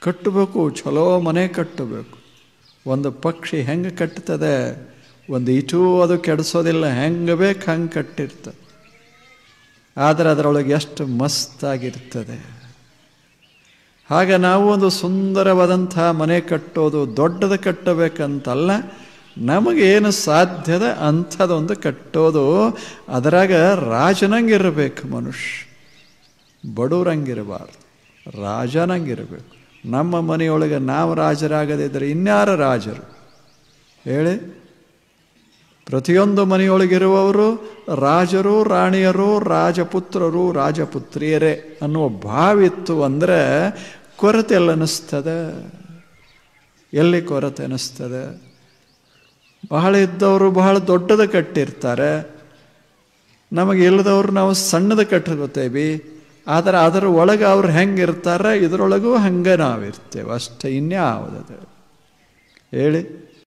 ಕಟ್ಟಬೇಕು, ಚಲೋ ಮನೆ ಕಟ್ಟಬೇಕು. ಒಂದು ಪಕ್ಷಿ ಹೆಂಗೆ ಕಟ್ತದೆ, ಒಂದು ಇಟೂ ಅದು ಕೆಡಿಸೋದಿಲ್ಲ, ಹೆಂಗೆ ಬೇಕು ಹಂಗೆ ಕಟ್ಟಿರ್ತದೆ. ಆದರೆ ಅದರೊಳಗೆ ಎಷ್ಟು ಮಸ್ತಾಗಿರ್ತದೆ. ಹಾಗೆ ನಾವು ಒಂದು ಸುಂದರವಾದಂಥ ಮನೆ ಕಟ್ಟೋದು ದೊಡ್ಡದು ಕಟ್ಟಬೇಕಂತಲ್ಲ, ನಮಗೇನು ಸಾಧ್ಯದ ಅಂಥದ್ದೊಂದು ಕಟ್ಟೋದು. ಅದರಾಗ ರಾಜನಂಗಿರಬೇಕು ಮನುಷ್ಯ, ಬಡವರಂಗಿರಬಾರ್ದು, ರಾಜನಂಗಿರಬೇಕು. ನಮ್ಮ ಮನೆಯೊಳಗೆ ನಾವು ರಾಜರಾಗದಿದ್ದರೆ ಇನ್ಯಾರ ರಾಜರು ಹೇಳಿ? ಪ್ರತಿಯೊಂದು ಮನೆಯೊಳಗಿರುವವರು ರಾಜರು, ರಾಣಿಯರು, ರಾಜಪುತ್ರರು, ರಾಜಪುತ್ರಿಯರೇ ಅನ್ನುವ ಭಾವಿತ್ತು ಅಂದರೆ ಕೊರತೆ ಎಲ್ಲ ಅನ್ನಿಸ್ತದೆ. ಎಲ್ಲಿ ಕೊರತೆ ಅನ್ನಿಸ್ತದೆ? ಬಹಳ ಇದ್ದವರು ಬಹಳ ದೊಡ್ಡದು ಕಟ್ಟಿರ್ತಾರೆ, ನಮಗೆ ಇಲ್ಲದವರು ನಾವು ಸಣ್ಣದು ಕಟ್ಟಿರ್ತೀವಿ. ಆದರೆ ಅದರ ಒಳಗೆ ಅವ್ರು ಹೆಂಗಿರ್ತಾರೆ, ಇದರೊಳಗೂ ಹಂಗೆ ನಾವಿರ್ತೇವೆ ಅಷ್ಟೇ, ಇನ್ಯಾವುದದು ಹೇಳಿ?